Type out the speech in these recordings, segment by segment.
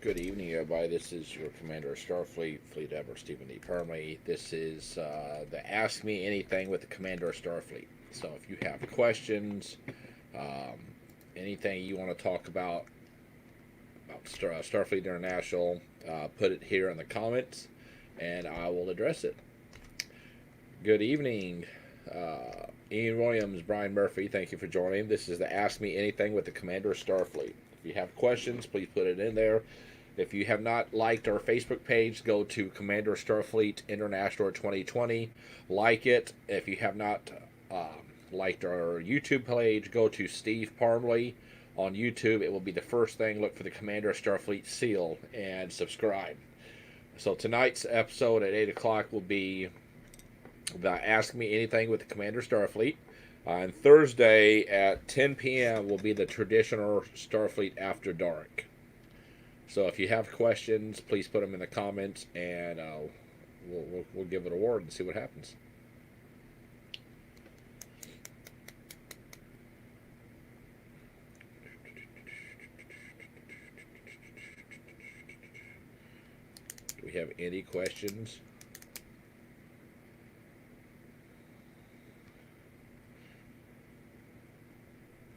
Good evening, everybody. This is your Commander of Starfleet, Fleet Admiral Stephen D. Permley. This is the Ask Me Anything with the Commander of Starfleet. So if you have questions, um, anything you want to talk about Starfleet International, put it here in the comments, and I will address it. Good evening, Ian Williams, Brian Murphy. Thank you for joining. This is the Ask Me Anything with the Commander of Starfleet. If you have questions, please put it in there. If you have not liked our Facebook page, go to Commander Starfleet International 2020. Like it. If you have not liked our YouTube page, go to Steve Parmley on YouTube. It will be the first thing. Look for the Commander Starfleet seal and subscribe. So tonight's episode at 8 o'clock will be the Ask Me Anything with the Commander Starfleet. And Thursday at 10 p.m. will be the traditional Starfleet After Dark. So if you have questions, please put them in the comments, and we'll give it a word and see what happens. Do we have any questions?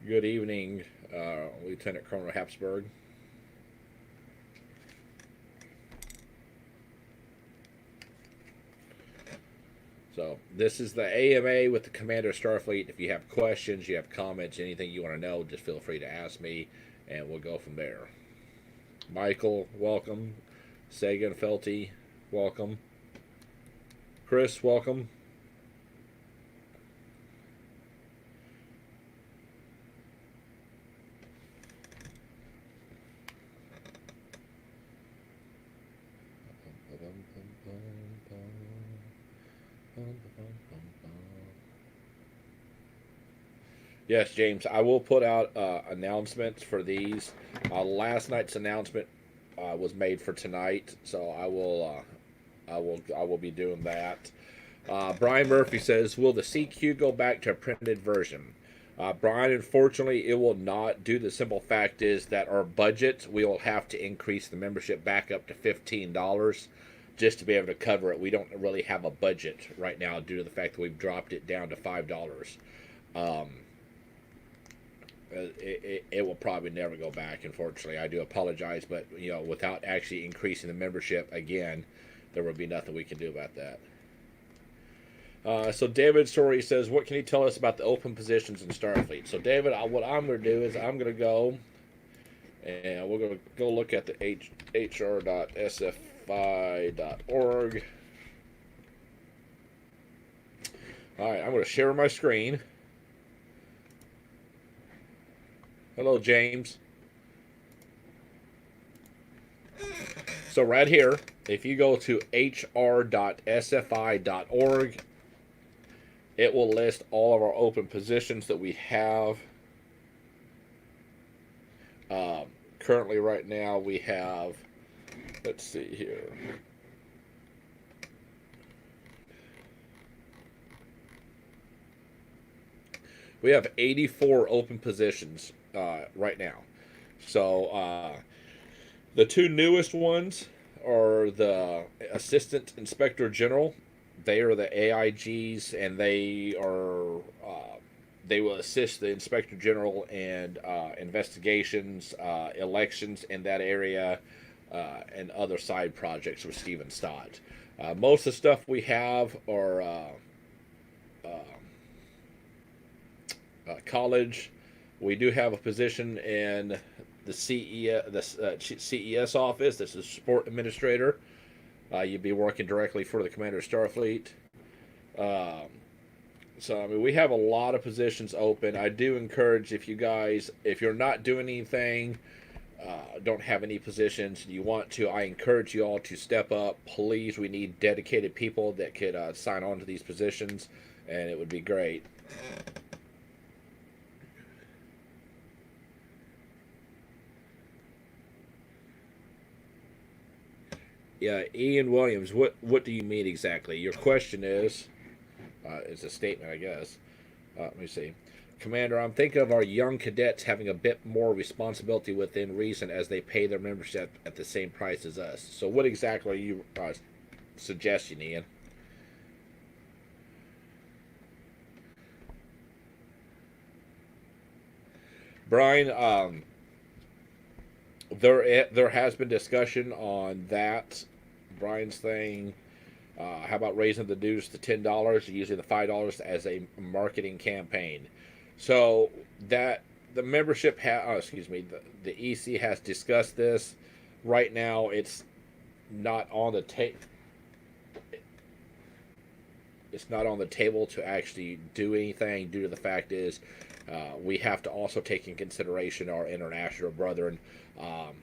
Good evening, Lieutenant Colonel Habsburg. So this is the AMA with the Commander Starfleet. If you have questions, you have comments, anything you want to know, just feel free to ask me, and we'll go from there. Michael, welcome. Sagan Felty, welcome. Chris, welcome. Yes, James, I will put out announcements for these. Last night's announcement was made for tonight, so I will be doing that. Brian Murphy says, "Will the CQ go back to a printed version?" Brian, unfortunately, it will not. Due to the simple fact is that our budget, we will have to increase the membership back up to $15 just to be able to cover it. We don't really have a budget right now due to the fact that we've dropped it down to $5. It will probably never go back, unfortunately. I do apologize, but without actually increasing the membership again, there will be nothing we can do about that. So David Story says, "What can you tell us about the open positions in Starfleet?" So David, what I'm going to do is I'm going to go and we're going to go look at the hr.sfi.org. All right, I'm going to share my screen. Hello, James. So right here, if you go to hr.sfi.org, it will list all of our open positions that we have. Currently, right now, we have, let's see here. We have 84 open positions right now. So the two newest ones are the Assistant Inspector General. They are the AIGs, and they will assist the Inspector General in investigations, elections in that area, and other side projects with Stephen Stott. Most of the stuff we have are college. We do have a position in the CES office. This is Sport Administrator. You'd be working directly for the Commander of Starfleet. So, I mean, we have a lot of positions open. I do encourage, if you're not doing anything, don't have any positions, you want to, I encourage you all to step up. Please, we need dedicated people that could sign on to these positions, and it would be great. Yeah, Ian Williams, what do you mean exactly? Your question is, it's a statement, I guess. Let me see. Commander, I'm thinking of our young cadets having a bit more responsibility within reason as they pay their membership at the same price as us. So, what exactly are you suggesting, Ian? Brian, there has been discussion on that. Brian's thing. How about raising the dues to $10, using the $5 as a marketing campaign? So that the membership, the EC has discussed this. Right now, it's not on the it's not on the table to actually do anything due to the fact is we have to also take in consideration our international brethren. Um,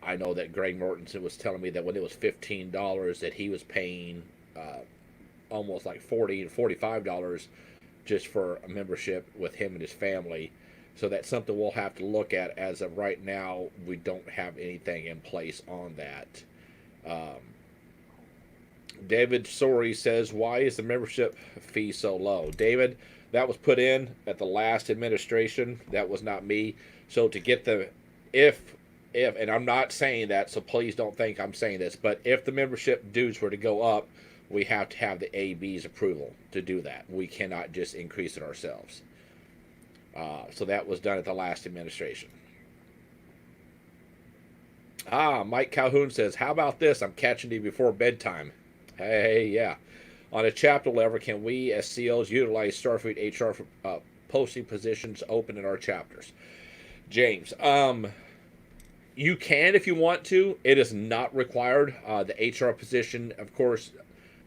I know that Greg Mortensen was telling me that when it was $15 that he was paying almost like $40 and $45 just for a membership with him and his family. So that's something we'll have to look at. As of right now, we don't have anything in place on that. Um, David Sorey says, why is the membership fee so low? David, that was put in at the last administration. That was not me. So to get the, if, and I'm not saying that, so please don't think I'm saying this, but if the membership dues were to go up, we have to have the AB's approval to do that. We cannot just increase it ourselves. So that was done at the last administration. Mike Calhoun says, how about this? I'm catching you before bedtime. Hey, yeah. On a chapter level, can we as COs utilize Starfleet HR for posting positions open in our chapters? James, you can if you want to. It is not required. The HR position, of course,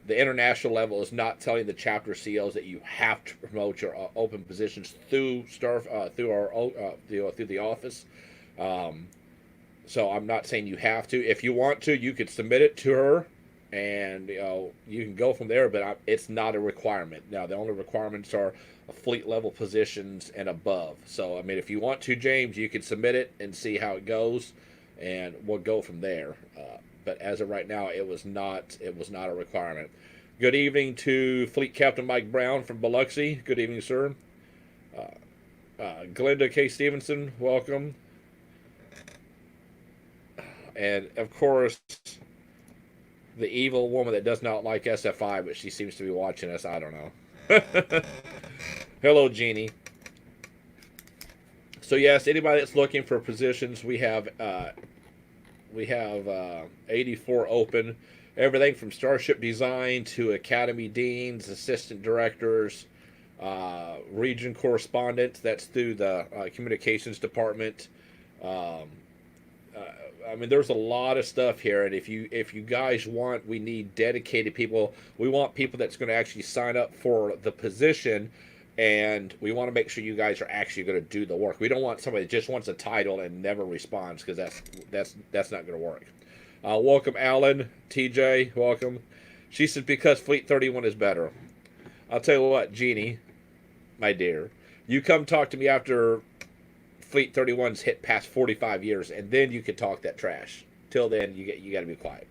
the international level is not telling the chapter COs that you have to promote your open positions through through the office. So I'm not saying you have to. If you want to, you could submit it to her, and you can go from there. But it's not a requirement. Now the only requirements are fleet level positions and above. So I mean, if you want to, James, you can submit it and see how it goes, and we'll go from there. But as of right now, it was not a requirement. Good evening to Fleet Captain Mike Brown from Biloxi. Good evening, sir. Glenda K. Stevenson, welcome. And of course, the evil woman that does not like SFI, but she seems to be watching us. I don't know. Hello, Jeannie. So yes, anybody that's looking for positions, we have 84 open. Everything from starship design to academy deans, assistant directors, region correspondents. That's through the communications department. I mean, there's a lot of stuff here, and if you guys want, we need dedicated people. We want people that's going to actually sign up for the position, and we want to make sure you guys are actually going to do the work. We don't want somebody that just wants a title and never responds, because that's not going to work. Welcome, Alan, TJ, welcome. She said because Fleet 31 is better. I'll tell you what, Jeannie, my dear, you come talk to me after Fleet 31's hit past 45 years, and then you can talk that trash. Till then, you got to be quiet.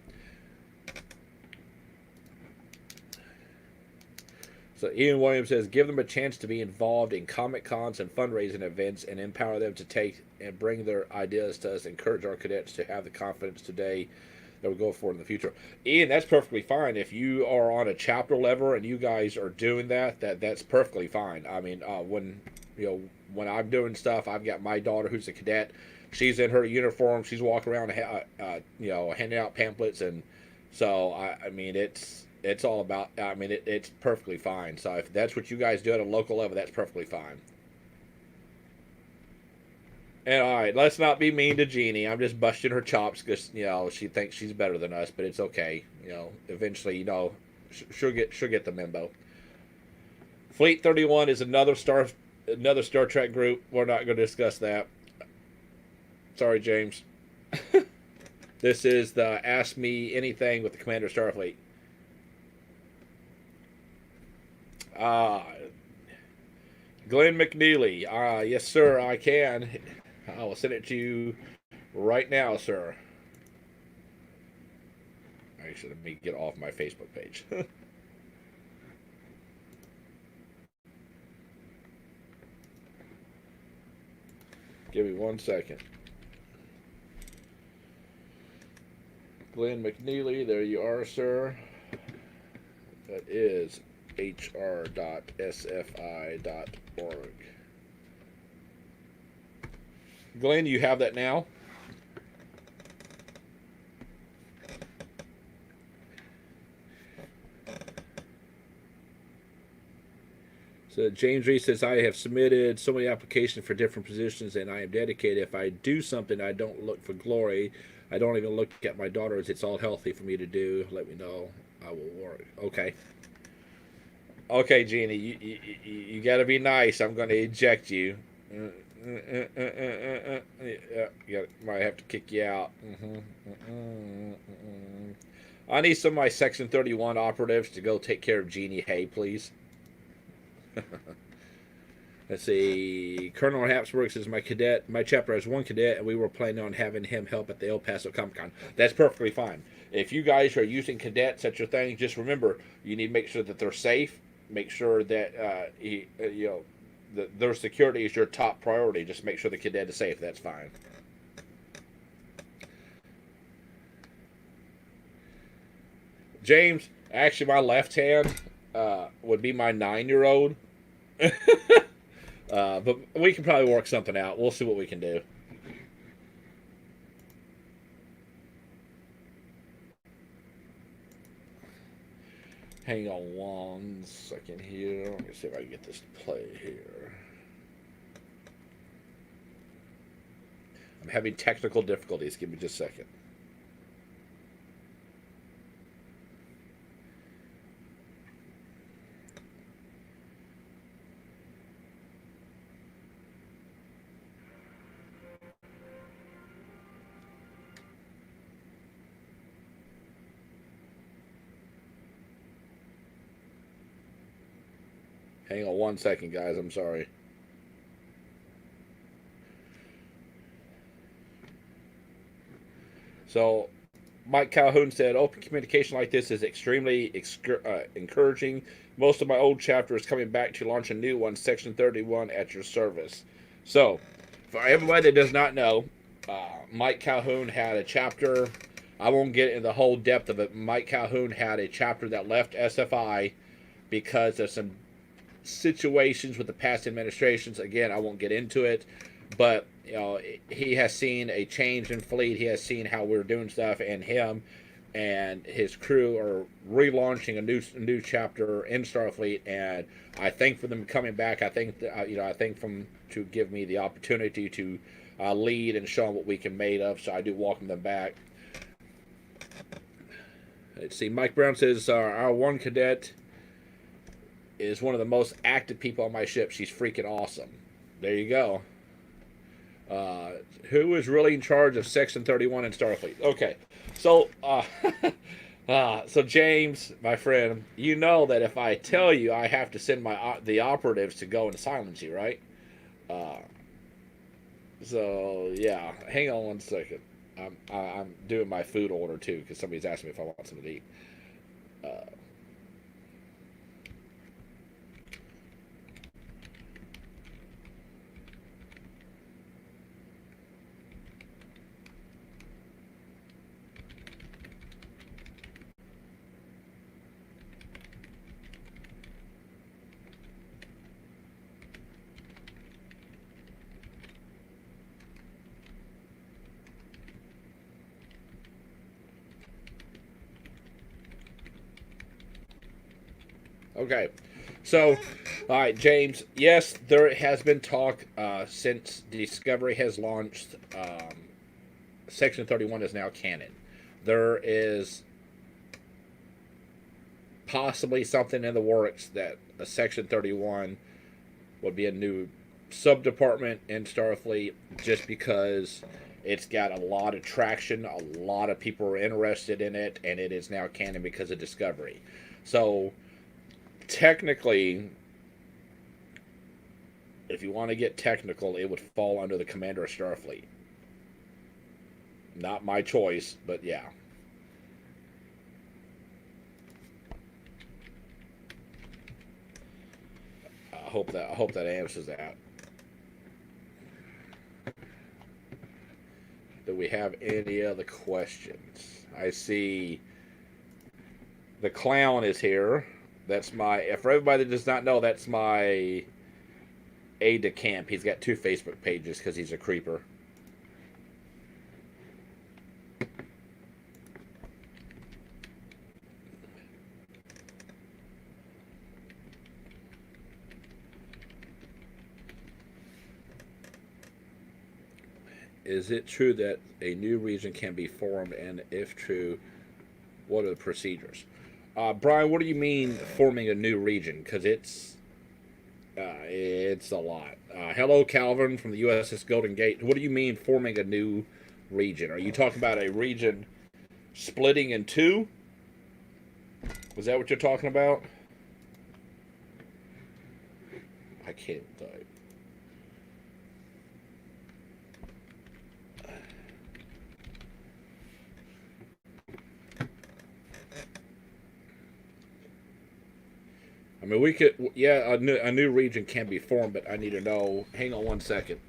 So Ian Williams says, give them a chance to be involved in Comic Cons and fundraising events, and empower them to take and bring their ideas to us. Encourage our cadets to have the confidence today that will go forward in the future. Ian, that's perfectly fine. If you are on a chapter level and you guys are doing that's perfectly fine. I mean, when I'm doing stuff, I've got my daughter who's a cadet. She's in her uniform. She's walking around, handing out pamphlets, and so I mean, it's all about. I mean, it's perfectly fine. So if that's what you guys do at a local level, that's perfectly fine. And all right, let's not be mean to Jeannie. I'm just busting her chops because she thinks she's better than us, but it's okay. Eventually, she'll get the memo. Fleet 31 is another Star Trek group. We're not going to discuss that. Sorry, James. This is the Ask Me Anything with the Commander of Starfleet. Glenn McNeely. Yes, sir, I can. I will send it to you right now, sir. Actually, let me get off my Facebook page. Give me 1 second. Glenn McNeely, there you are, sir. That is hr.sfi.org. Glenn, you have that now? So James Reed says, I have submitted so many applications for different positions and I am dedicated. If I do something, I don't look for glory. I don't even look at my daughters. It's all healthy for me to do. Let me know. I will work. Okay. Okay, Jeannie, you got to be nice. I'm going to eject you. Yeah, might have to kick you out. I need some of my Section 31 operatives to go take care of Jeannie Hay, please. Let's see. Colonel Hapsburg says, my chapter has one cadet, and we were planning on having him help at the El Paso Comic Con. That's perfectly fine. If you guys are using cadets at your thing, just remember you need to make sure that they're safe. Make sure that their security is your top priority. Just make sure the cadet is safe. That's fine. James, actually, my left hand would be my 9-year-old. But we can probably work something out. We'll see what we can do. Hang on 1 second here. Let me see if I can get this to play here. I'm having technical difficulties. Give me just a second. Hang on 1 second, guys. I'm sorry. So, Mike Calhoun said, open communication like this is extremely encouraging. Most of my old chapter is coming back to launch a new one, Section 31, at your service. So, for everybody that does not know, Mike Calhoun had a chapter. I won't get into the whole depth of it. Mike Calhoun had a chapter that left SFI because of some situations with the past administrations. Again, I won't get into it, but he has seen a change in fleet. He has seen how we're doing stuff, and him and his crew are relaunching a new chapter in Starfleet. And I think for them coming back, I think from to give me the opportunity to lead and show them what we can made of. So I do welcome them back. Let's see. Mike Brown says our one cadet is one of the most active people on my ship. She's freaking awesome. There you go. Who is really in charge of Section 31 in Starfleet? Okay, so so James, my friend, you know that if I tell you, I have to send the operatives to go and silence you, right? So yeah, hang on 1 second. I'm doing my food order too because somebody's asking me if I want something to eat. Okay, so, all right, James. Yes, there has been talk since Discovery has launched. Section 31 is now canon. There is possibly something in the works that a Section 31 would be a new sub-department in Starfleet, just because it's got a lot of traction. A lot of people are interested in it, and it is now canon because of Discovery. So, technically, if you want to get technical, it would fall under the Commander of Starfleet. Not my choice, but yeah. I hope that answers that. we have any other questions? I see the clown is here. That's my, for everybody that does not know, that's my aide de camp. He's got 2 Facebook pages because he's a creeper. Is it true that a new region can be formed, and if true, what are the procedures? Brian, what do you mean forming a new region? Because it's a lot. Hello, Calvin from the USS Golden Gate. What do you mean forming a new region? Are you talking about a region splitting in 2? Is that what you're talking about? I can't type. I mean, we could, yeah, a new region can be formed, but I need to know. Hang on 1 second.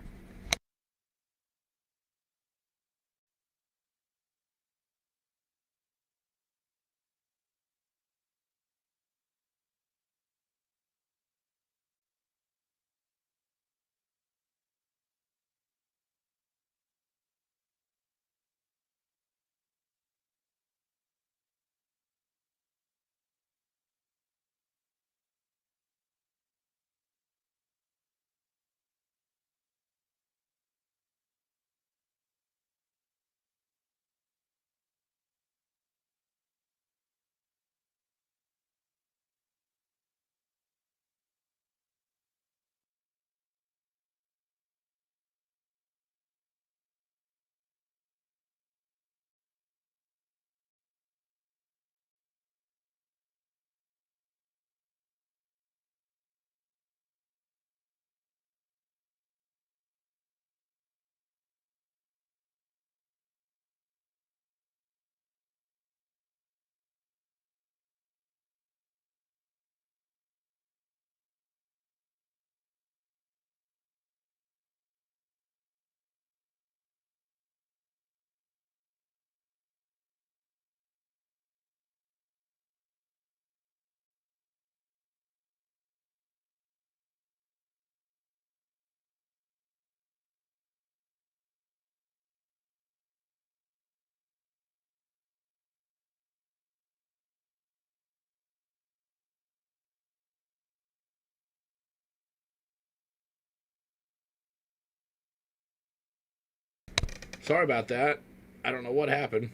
Sorry about that. I don't know what happened.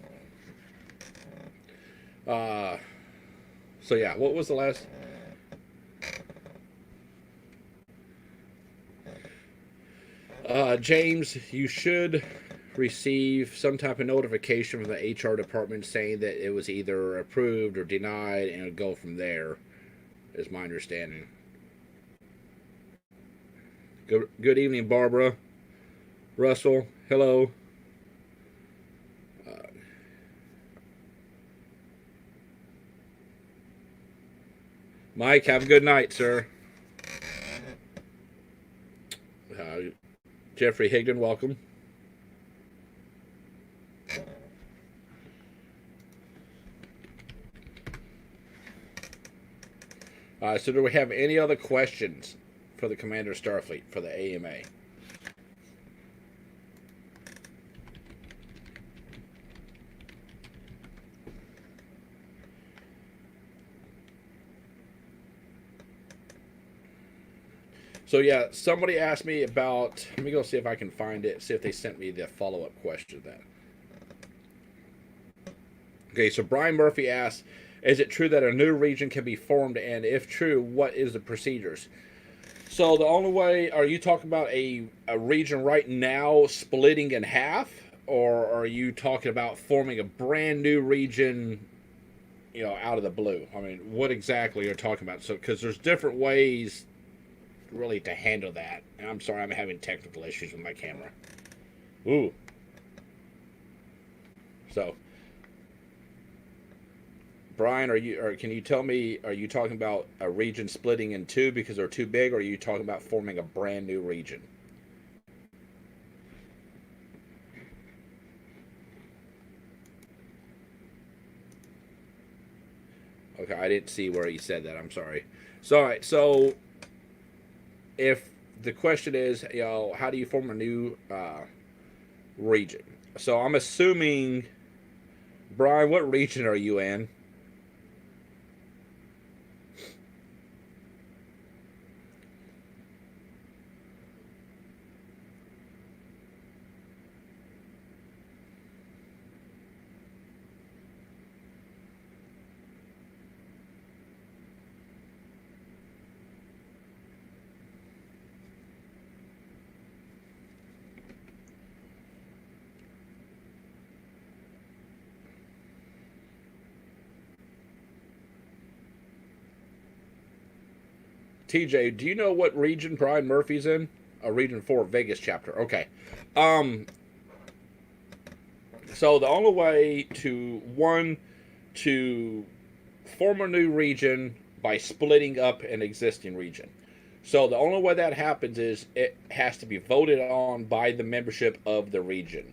Uh, so yeah, what was the last? James, you should receive some type of notification from the HR department saying that it was either approved or denied, and it'll go from there. Is my understanding. Good evening, Barbara. Russell, hello. Mike, have a good night, sir. Jeffrey Higdon, welcome. So do we have any other questions for the Commander Starfleet, for the AMA? So yeah, somebody asked me about, let me go see if I can find it, see if they sent me the follow-up question then. Okay, so Brian Murphy asks, is it true that a new region can be formed, and if true, what is the procedures? So the only way, are you talking about a region right now splitting in half, or are you talking about forming a brand new region, you know, out of the blue? I mean, what exactly are you talking about? So, because there's different ways really to handle that. And I'm sorry, I'm having technical issues with my camera. Ooh. So, Brian, can you tell me, are you talking about a region splitting in 2 because they're too big, or are you talking about forming a brand new region? Okay, I didn't see where he said that. I'm sorry. So, all right, so if the question is, how do you form a new region? So I'm assuming, Brian, what region are you in? TJ, do you know what region Brian Murphy's in? A Region 4 Vegas chapter. Okay. Um, so the only way to form a new region by splitting up an existing region. So the only way that happens is it has to be voted on by the membership of the region,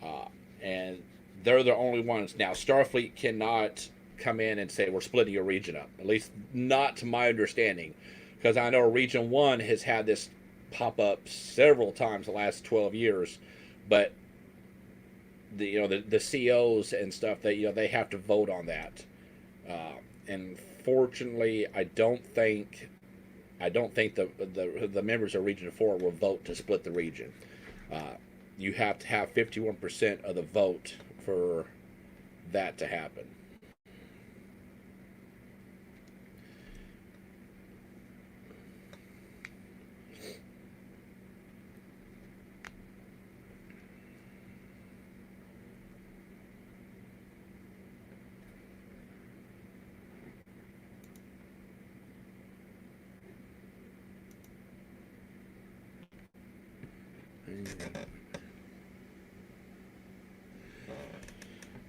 uh, and they're the only ones. Now Starfleet cannot come in and say we're splitting your region up. At least not to my understanding, because I know Region One has had this pop up several times the last 12 years, but the COs and stuff, they have to vote on that. And fortunately, I don't think the members of Region 4 will vote to split the region. You have to have 51% of the vote for that to happen.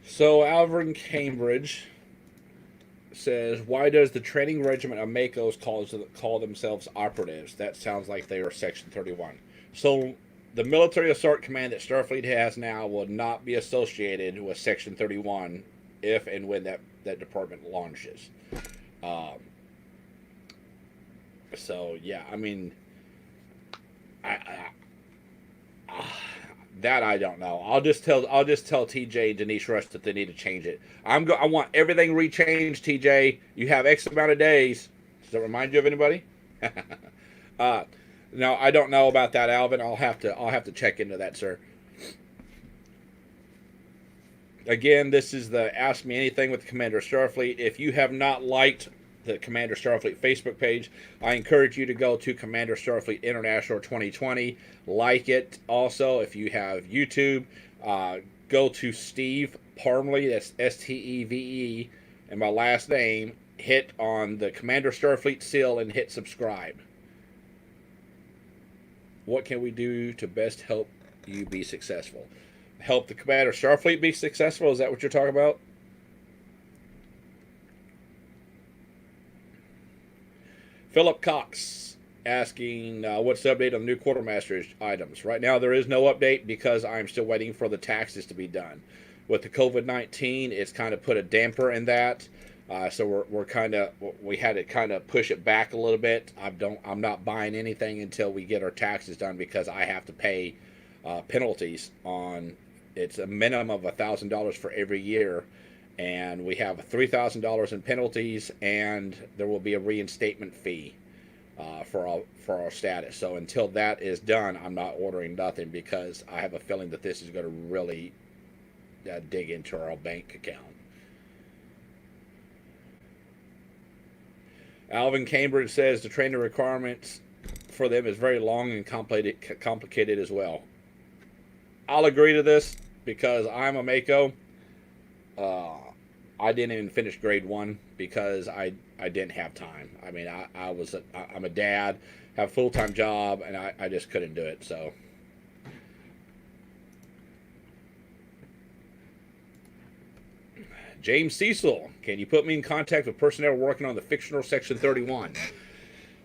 So Alvin Cambridge says, "Why does the training regiment of Makos call themselves operatives? That sounds like they are Section 31." So the military assault command that Starfleet has now will not be associated with Section 31 if and when that department launches. Um, so yeah, I mean, I that I don't know. I'll just tell TJ and Denise Rush that they need to change it. I want everything rechanged. TJ, you have X amount of days. Does that remind you of anybody? uh, no, I don't know about that, Alvin. I'll have to check into that, sir. Again, this is the Ask Me Anything with Commander Starfleet. If you have not liked the Commander Starfleet Facebook page, I encourage you to go to Commander Starfleet International 2020. Like it. Also, if you have YouTube, go to Steve Parmley, that's Steve, and my last name. Hit on the Commander Starfleet seal and hit subscribe. What can we do to best help you be successful? Help the Commander Starfleet be successful? Is that what you're talking about? Philip Cox asking, what's the update on the new quartermaster items? Right now, there is no update because I'm still waiting for the taxes to be done. With the COVID-19, it's kind of put a damper in that. So we had to kind of push it back a little bit. I'm not buying anything until we get our taxes done because I have to pay penalties on. It's a minimum of $1,000 for every year, and we have $3,000 in penalties, and there will be a reinstatement fee for our status. So until that is done, I'm not ordering nothing because I have a feeling that this is going to really dig into our bank account. Alvin Cambridge says the training requirements for them is very long and complicated as well. I'll agree to this because I'm a Mako. I didn't even finish grade 1 because I didn't have time. I mean, I'm a dad, have a full-time job, and I just couldn't do it. So James Cecil, can you put me in contact with personnel working on the fictional Section 31?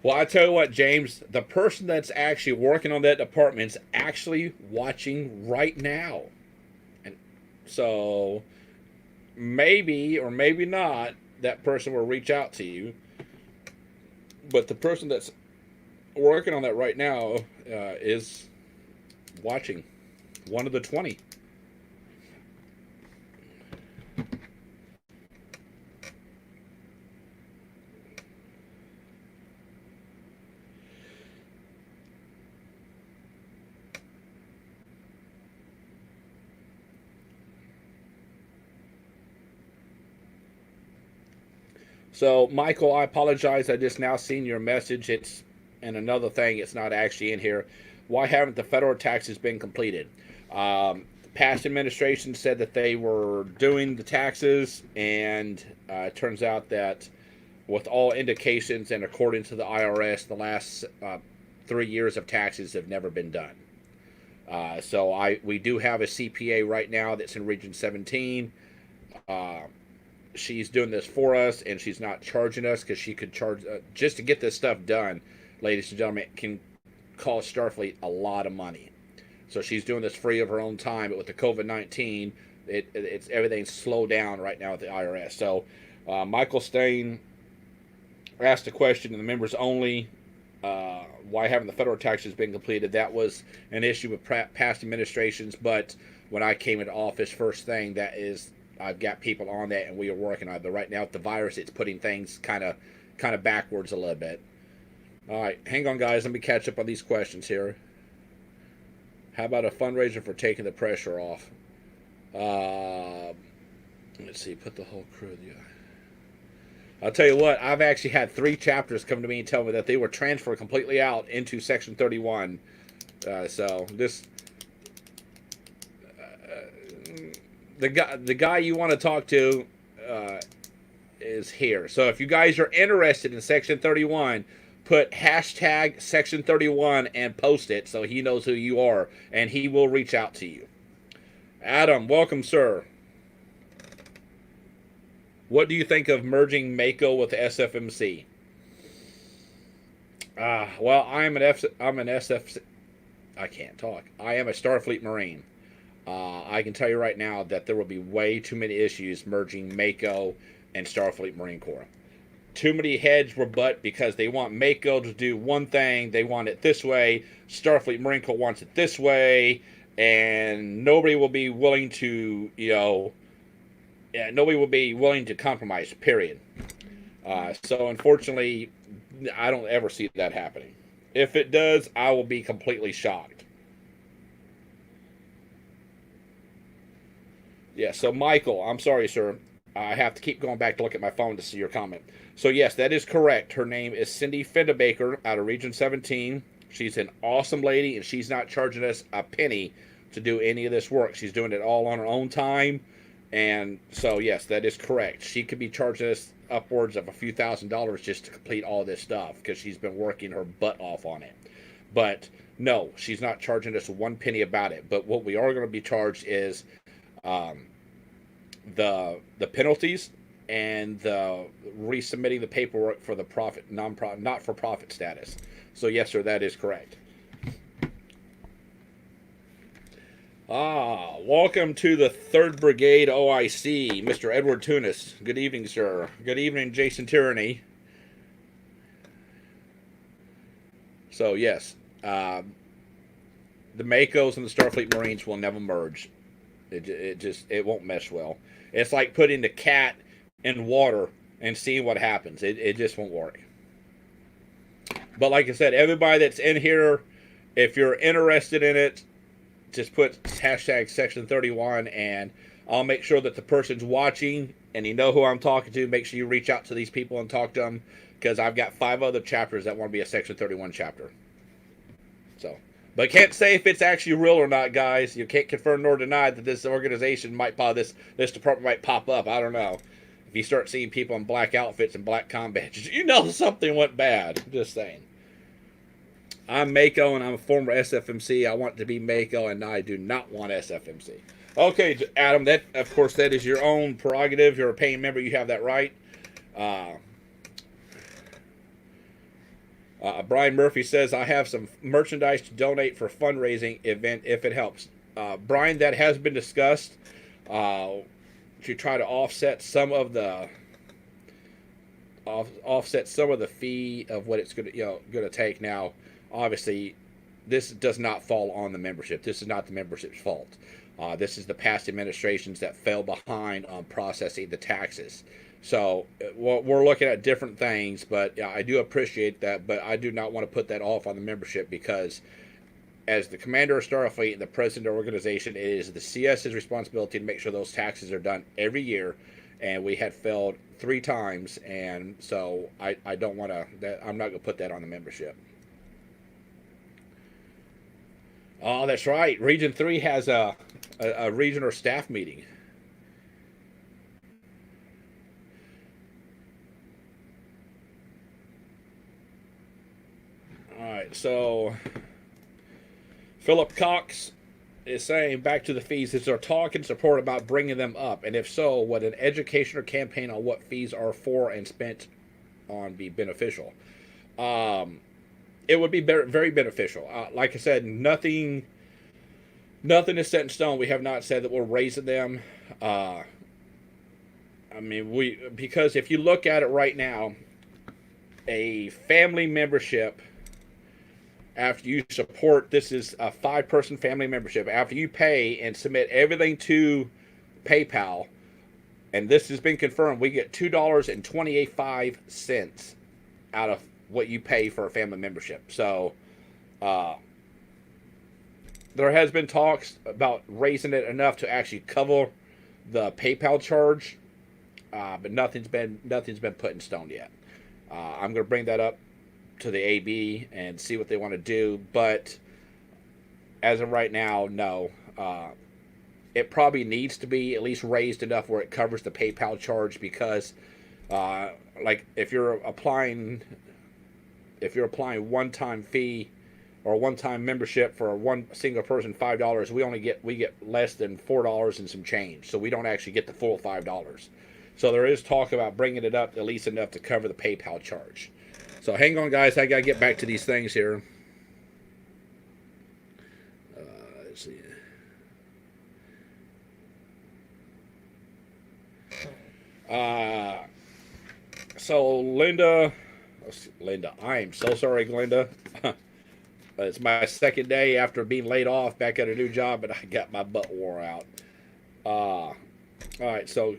Well, I tell you what, James, the person that's actually working on that department is actually watching right now. And so maybe or maybe not, that person will reach out to you. But the person that's working on that right now is watching. One of the 20. So, Michael, I apologize. I just now seen your message. And another thing, it's not actually in here. Why haven't the federal taxes been completed? Past administration said that they were doing the taxes, and it turns out that with all indications and according to the IRS, the last 3 years of taxes have never been done. So we do have a CPA right now that's in Region 17. She's doing this for us, and she's not charging us because she could charge just to get this stuff done. Ladies and gentlemen, it can cost Starfleet a lot of money. So she's doing this free of her own time. But with the COVID-19, it's everything's slowed down right now at the IRS. So Michael Stain asked a question in the members only. Why haven't the federal taxes been completed? That was an issue with past administrations. But when I came into office, first thing I've got people on that, and we are working on it. But right now, with the virus, it's putting things kind of backwards a little bit. All right, hang on, guys. Let me catch up on these questions here. How about a fundraiser for taking the pressure off? Let's see. Put the whole crew. Yeah. I'll tell you what. I've actually had 3 chapters come to me and tell me that they were transferred completely out into Section 31. So this. The guy you want to talk to is here. So if you guys are interested in Section 31, put hashtag Section 31 and post it so he knows who you are, and he will reach out to you. Adam, welcome, sir. What do you think of merging Mako with SFMC? Well, I'm an SF. I can't talk. I am a Starfleet Marine. I can tell you right now that there will be way too many issues merging Mako and Starfleet Marine Corps. Too many heads rebut because they want Mako to do one thing, they want it this way, Starfleet Marine Corps wants it this way, and nobody will be willing to, nobody will be willing to compromise, period. So unfortunately, I don't ever see that happening. If it does, I will be completely shocked. Yeah, so Michael, I'm sorry, sir. I have to keep going back to look at my phone to see your comment. So yes, that is correct. Her name is Cindy Findebaker out of Region 17. She's an awesome lady, and she's not charging us a penny to do any of this work. She's doing it all on her own time. And so yes, that is correct. She could be charging us upwards of a few $1,000s just to complete all this stuff because she's been working her butt off on it. But no, she's not charging us 1 penny about it. But what we are going to be charged is the penalties and the resubmitting the paperwork for the not for profit status. So yes, sir, that is correct. Welcome to the 3rd Brigade OIC, Mr. Edward Tunis. Good evening, sir. Good evening, Jason Tyranny. So yes, the Makos and the Starfleet Marines will never merge. It won't mesh well. It's like putting the cat in water and seeing what happens. It just won't work. But like I said, everybody that's in here, if you're interested in it, just put hashtag Section 31, and I'll make sure that the person's watching and you know who I'm talking to. Make sure you reach out to these people and talk to them, because I've got 5 other chapters that want to be a Section 31 chapter. So, but can't say if it's actually real or not, guys. You can't confirm nor deny that this organization might this department might pop up. I don't know. If you start seeing people in black outfits and black combat badges, you know something went bad. Just saying. I'm Mako, and I'm a former SFMC. I want to be Mako, and I do not want SFMC. Okay, Adam, that, of course, that is your own prerogative. You're a paying member. You have that right. Brian Murphy says, I have some merchandise to donate for a fundraising event if it helps. Brian, that has been discussed to try to offset some of the offset some of the fee of what it's going to going to take. Now, obviously, this does not fall on the membership. This is not the membership's fault. This is the past administrations that fell behind on processing the taxes. So we're looking at different things, but yeah, I do appreciate that. But I do not want to put that off on the membership, because as the commander of Starfleet and the president of the organization, it is the CS's responsibility to make sure those taxes are done every year. And we had failed 3 times, and so I don't want to. I'm not going to put that on the membership. Oh, that's right. Region 3 has a regional staff meeting. All right, so Philip Cox is saying, back to the fees, is there talk and support about bringing them up? And if so, would an education or campaign on what fees are for and spent on be beneficial? It would be very beneficial. Like I said, nothing is set in stone. We have not said that we're raising them. I mean, because if you look at it right now, a family membership, after you support, this is a 5-person family membership. After you pay and submit everything to PayPal, and this has been confirmed, we get $2.25 out of what you pay for a family membership. So there has been talks about raising it enough to actually cover the PayPal charge, but nothing's been put in stone yet. I'm going to bring that up to the AB and see what they want to do, but as of right now, no. It probably needs to be at least raised enough where it covers the PayPal charge, because like if you're applying one-time fee or one-time membership for one single person, $5, we get less than $4 and some change, so we don't actually get the full $5. So there is talk about bringing it up at least enough to cover the PayPal charge. So hang on, guys. I got to get back to these things here. Let's see. So Linda, I am so sorry, Glenda. It's my second day after being laid off back at a new job, and I got my butt wore out. All right, so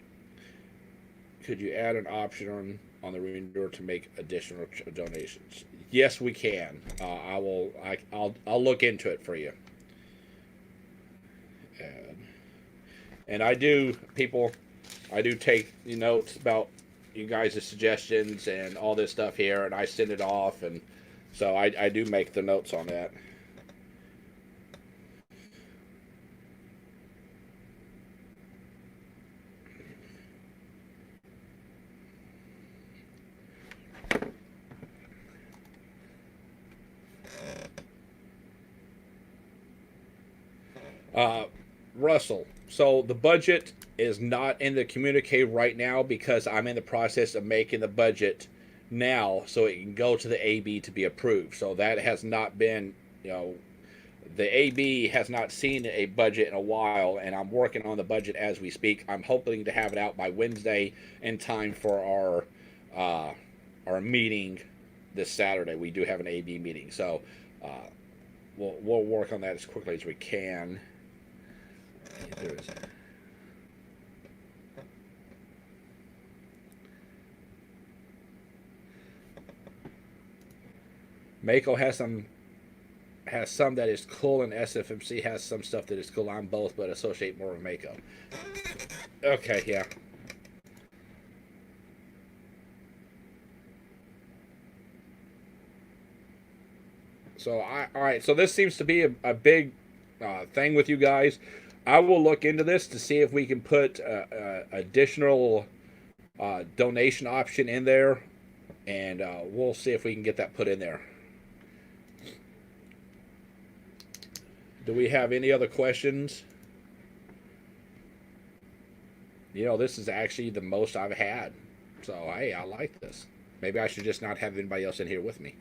could you add an option on the renewal to make additional donations? Yes, we can. I'll look into it for you. And I do take notes about you guys' suggestions and all this stuff here, and I send it off, and so I do make the notes on that. Russell, so the budget is not in the communique right now because I'm in the process of making the budget now so it can go to the AB to be approved. So that has not been, the AB has not seen a budget in a while, and I'm working on the budget as we speak. I'm hoping to have it out by Wednesday in time for our meeting this Saturday. We do have an AB meeting, so we'll work on that as quickly as we can. Mako has some that is cool, and SFMC has some stuff that is cool. I'm both, but associate more with Mako. Okay, yeah. So all right. So this seems to be a big thing with you guys. I will look into this to see if we can put additional donation option in there, and we'll see if we can get that put in there. Do we have any other questions? This is actually the most I've had. So, hey, I like this. Maybe I should just not have anybody else in here with me.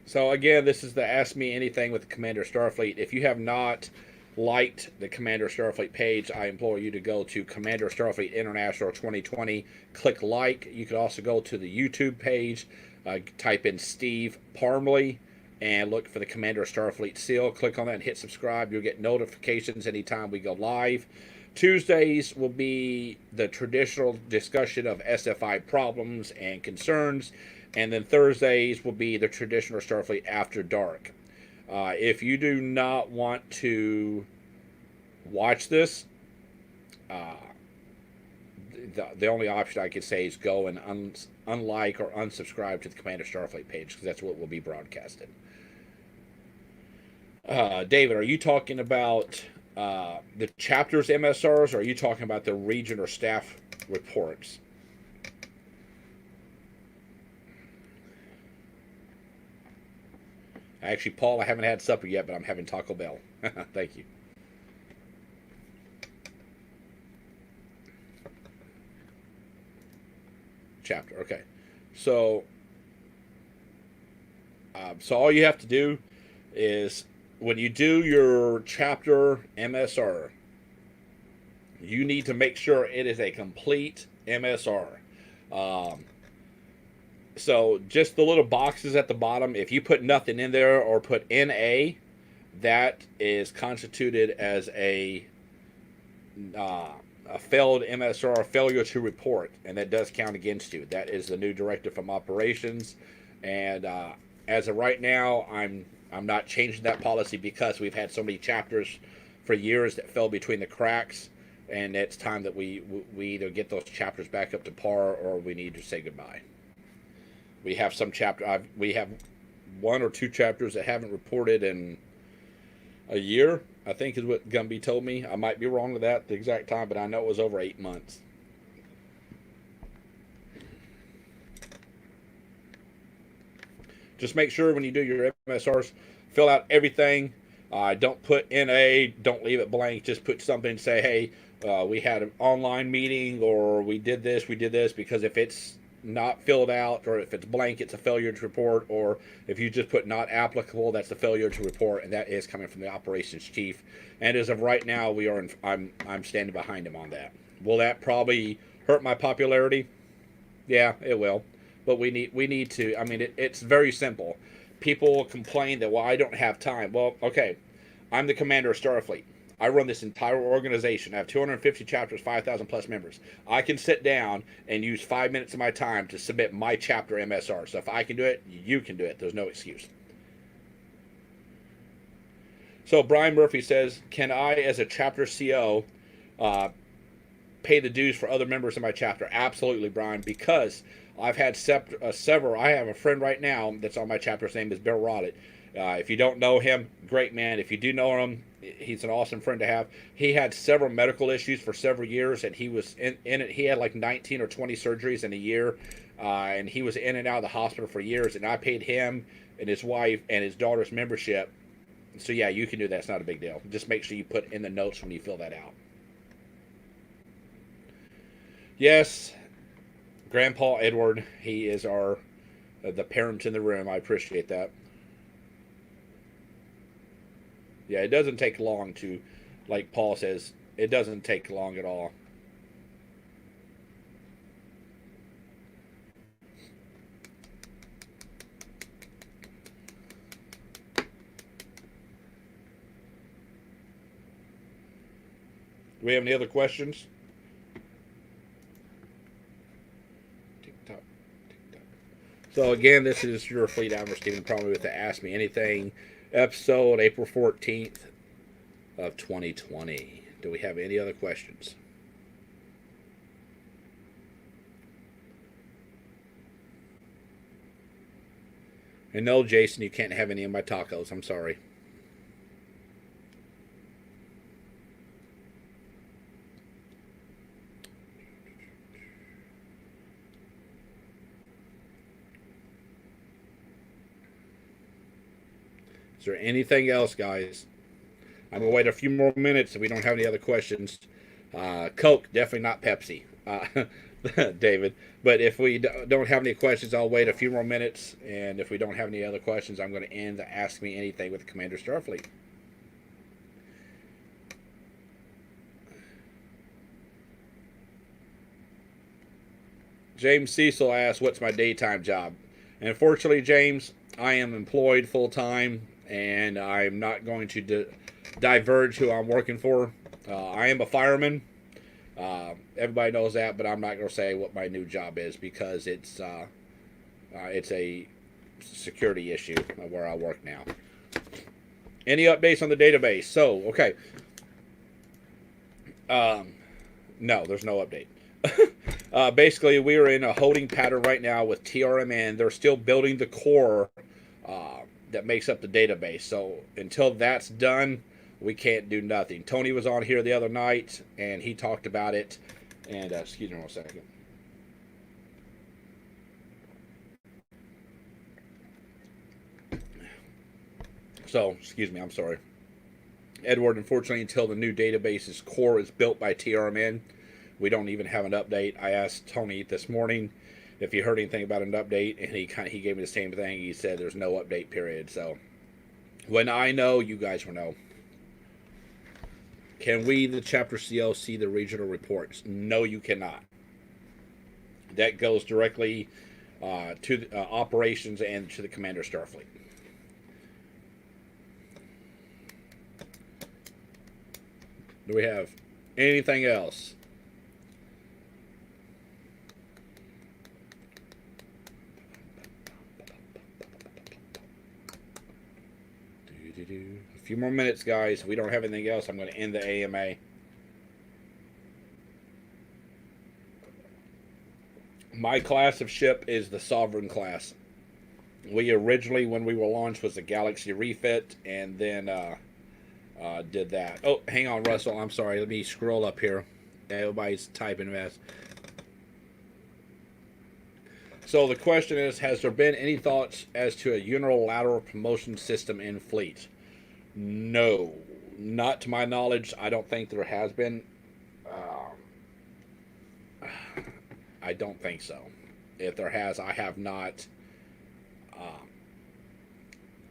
So, again, this is the Ask Me Anything with the Commander of Starfleet. If you have not liked the Commander Starfleet page, I implore you to go to Commander Starfleet International 2020, click like. You could also go to the YouTube page, type in Steve Parmley, and look for the Commander Starfleet seal. Click on that and hit subscribe. You'll get notifications anytime we go live. Tuesdays will be the traditional discussion of SFI problems and concerns, and then Thursdays will be the traditional Starfleet After Dark. If you do not want to watch this, the only option I could say is go and unlike or unsubscribe to the Commander Starfleet page, because that's what will be broadcasted. David, are you talking about the chapters MSRs, or are you talking about the region or staff reports? Actually, Paul, I haven't had supper yet, but I'm having Taco Bell. Thank you. Chapter. Okay. So all you have to do is, when you do your chapter MSR, you need to make sure it is a complete MSR. So just the little boxes at the bottom, if you put nothing in there or put NA, that is constituted as a failed MSR, a failure to report, and that does count against you. That is the new directive from operations, and as of right now, I'm not changing that policy because we've had so many chapters for years that fell between the cracks, and it's time that we either get those chapters back up to par or we need to say goodbye. We have some we have 1 or 2 chapters that haven't reported in a year, I think is what Gumby told me. I might be wrong with that, the exact time, but I know it was over 8 months. Just make sure when you do your MSRs, fill out everything. Don't put NA, don't leave it blank. Just put something and say, hey, we had an online meeting, or we did this, because if it's not filled out, or if it's blank, it's a failure to report, or if you just put not applicable, that's a failure to report, and that is coming from the operations chief. And as of right now, I'm standing behind him on that. Will that probably hurt my popularity? Yeah, it will. But we need to. I mean, it's very simple. People complain that, well, I don't have time. Well, okay, I'm the commander of Starfleet. I run this entire organization. I have 250 chapters, 5,000 plus members. I can sit down and use 5 minutes of my time to submit my chapter MSR. So if I can do it, you can do it. There's no excuse. So Brian Murphy says, can I, as a chapter CO, pay the dues for other members of my chapter? Absolutely, Brian, because I've had several. I have a friend right now that's on my chapter. His name is Bill Rodditt. If you don't know him, great man. If you do know him, he's an awesome friend to have. He had several medical issues for several years, and he was in it. He had like 19 or 20 surgeries in a year, and he was in and out of the hospital for years. And I paid him and his wife and his daughter's membership. So yeah, you can do that. It's not a big deal. Just make sure you put in the notes when you fill that out. Yes, Grandpa Edward. He is the parent in the room. I appreciate that. Yeah, it doesn't take long to, like Paul says, it doesn't take long at all. Do we have any other questions? Tick-tock, tick-tock. So again, this is your Fleet Admiral Stephen Parmley with the Ask Me Anything episode, April 14th of 2020. Do we have any other questions? And no, Jason, you can't have any of my tacos. I'm sorry. Is there anything else, guys? I'm going to wait a few more minutes if we don't have any other questions. Coke, definitely not Pepsi, David. But if we don't have any questions, I'll wait a few more minutes. And if we don't have any other questions, I'm going to end the Ask Me Anything with Commander Starfleet. James Cecil asks, "What's my daytime job?" And unfortunately, James, I am employed full time, and I'm not going to diverge who I'm working for. I am a fireman. Everybody knows that, but I'm not going to say what my new job is because it's a security issue where I work now. Any updates on the database? So, okay. No, there's no update. Basically, we are in a holding pattern right now with TRMN. They're still building the core that makes up the database. So until that's done, we can't do nothing. Tony was on here the other night, and he talked about it. And excuse me one second. So, excuse me, I'm sorry. Edward, unfortunately, until the new database's core is built by TRMN, we don't even have an update. I asked Tony this morning if he heard anything about an update, and he gave me the same thing. He said there's no update period. So when I know, you guys will know. Can we, the chapter CO, see the regional reports? No, you cannot. That goes directly to the, operations and to the Commander Starfleet. Do we have anything else? A few more minutes, guys. If we don't have anything else, I'm going to end the AMA. My class of ship is the Sovereign class. We originally, when we were launched, was the Galaxy refit, and then did that. Oh, hang on, Russell. I'm sorry. Let me scroll up here. Everybody's typing fast. So the question is, has there been any thoughts as to a unilateral promotion system in fleet? No, not to my knowledge. I don't think there has been. I don't think so. If there has, I have not.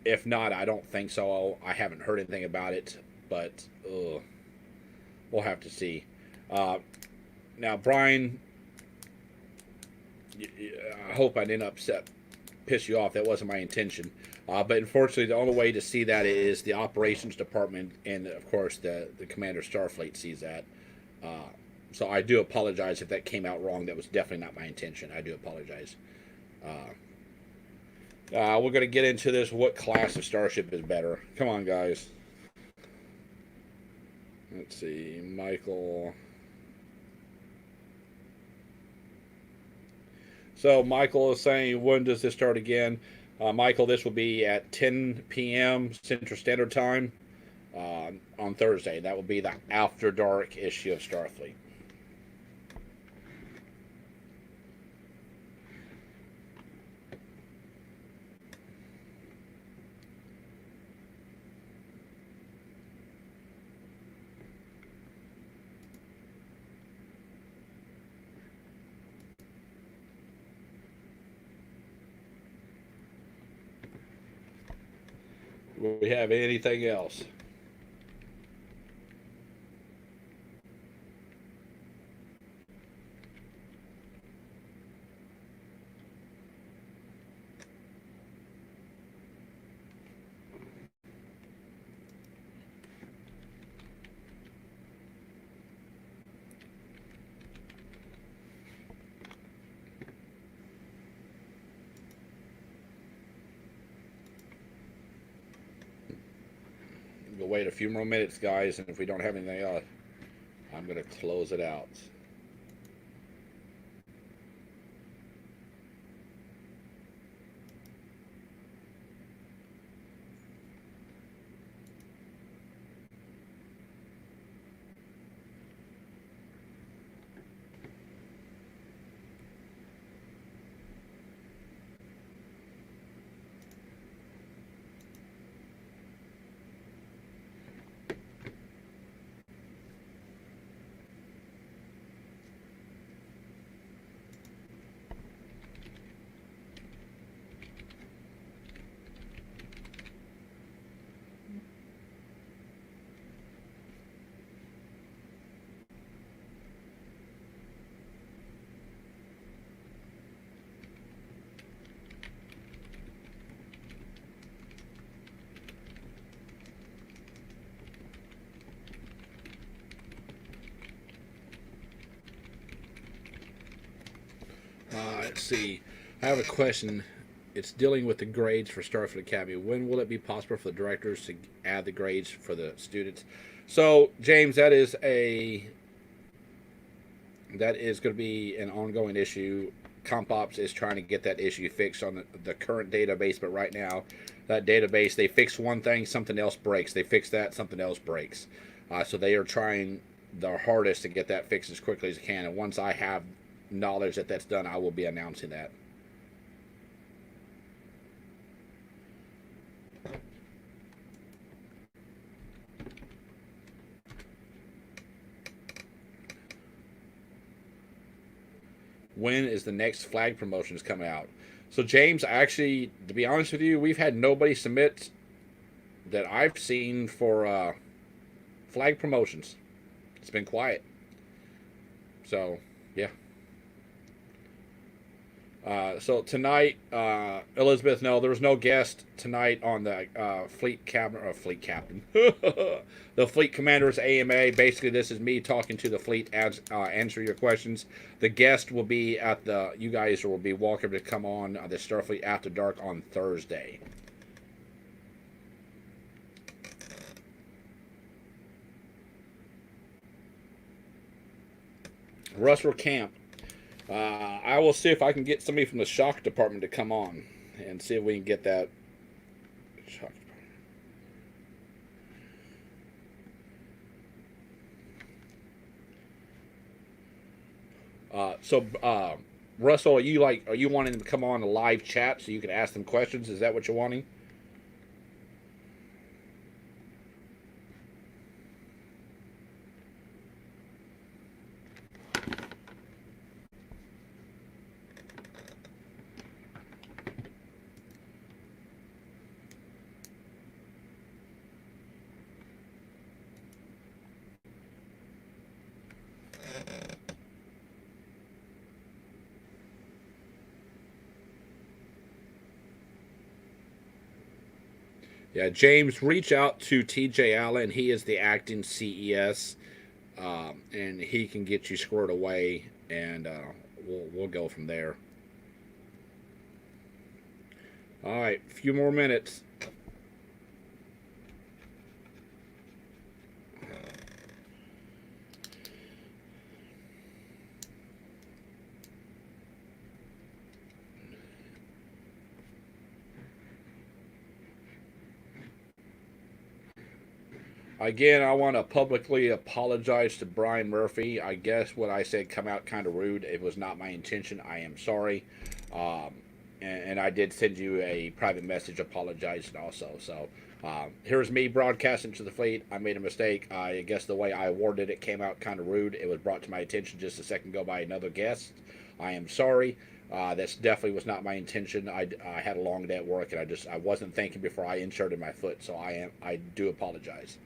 If not, I don't think so. I haven't heard anything about it, but we'll have to see. Now, Brian, I hope I didn't piss you off. That wasn't my intention. But unfortunately, the only way to see that is the operations department, and of course, the Commander Starfleet sees that. So I do apologize if that came out wrong. That was definitely not my intention. I do apologize. We're going to get into this. What class of starship is better? Come on, guys. Let's see. Michael. So Michael is saying, when does this start again? Michael, this will be at 10 p.m. Central Standard Time on Thursday. That will be the After Dark issue of Starfleet. Do we have anything else? We'll wait a few more minutes, guys, and if we don't have anything else, I'm going to close it out. let's see. I have a question. It's dealing with the grades for Starfleet Academy. When will it be possible for the directors to add the grades for the students? So, James, that is going to be an ongoing issue. CompOps is trying to get that issue fixed on the current database, but right now, that database, they fix one thing, something else breaks. They fix that, something else breaks. So they are trying their hardest to get that fixed as quickly as they can. And once I have knowledge that that's done, I will be announcing that. When is the next flag promotions coming out? So, James, actually, to be honest with you, we've had nobody submit that I've seen for flag promotions. It's been quiet. So, yeah. So tonight, Elizabeth, no, there was no guest tonight on the fleet captain, the fleet commander's AMA. Basically, this is me talking to the fleet, answer your questions. The guest will be you guys will be welcome to come on the Starfleet After Dark on Thursday. Russell Camp. I will see if I can get somebody from the shock department to come on and see if we can get that shock department. Russell, are you wanting to come on a live chat so you can ask them questions? Is that what you're wanting? Yeah, James, reach out to TJ Allen. He is the acting CES, and he can get you squared away, and we'll go from there. All right, a few more minutes. Again, I want to publicly apologize to Brian Murphy. I guess what I said come out kind of rude. It was not my intention. I am sorry. And I did send you a private message apologizing also. So here's me broadcasting to the fleet. I made a mistake. I guess the way I worded it came out kind of rude. It was brought to my attention just a second ago by another guest. I am sorry. That's definitely was not my intention. I had a long day at work and I wasn't thinking before I inserted my foot. So I do apologize.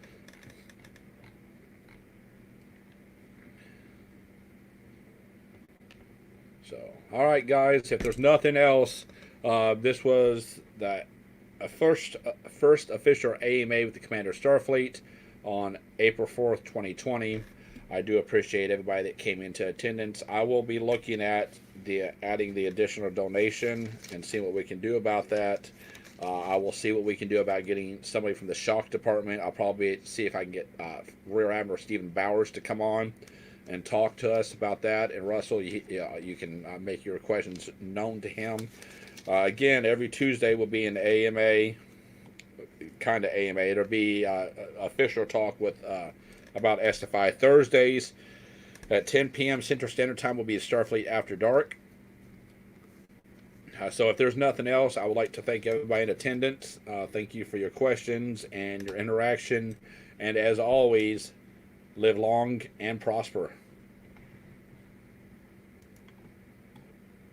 So, all right, guys. If there's nothing else, this was the first official AMA with the Commander Starfleet on April 4th, 2020. I do appreciate everybody that came into attendance. I will be looking at adding the additional donation and seeing what we can do about that. I will see what we can do about getting somebody from the shock department. I'll probably see if I can get Rear Admiral Stephen Bowers to come on and talk to us about that. And Russell, you can make your questions known to him. Again, every Tuesday will be an AMA, kind of AMA. It'll be official talk with about SFI. Thursdays at 10 p.m. Central Standard Time will be Starfleet After Dark. So if there's nothing else, I would like to thank everybody in attendance. Thank you for your questions and your interaction. And as always, live long and prosper.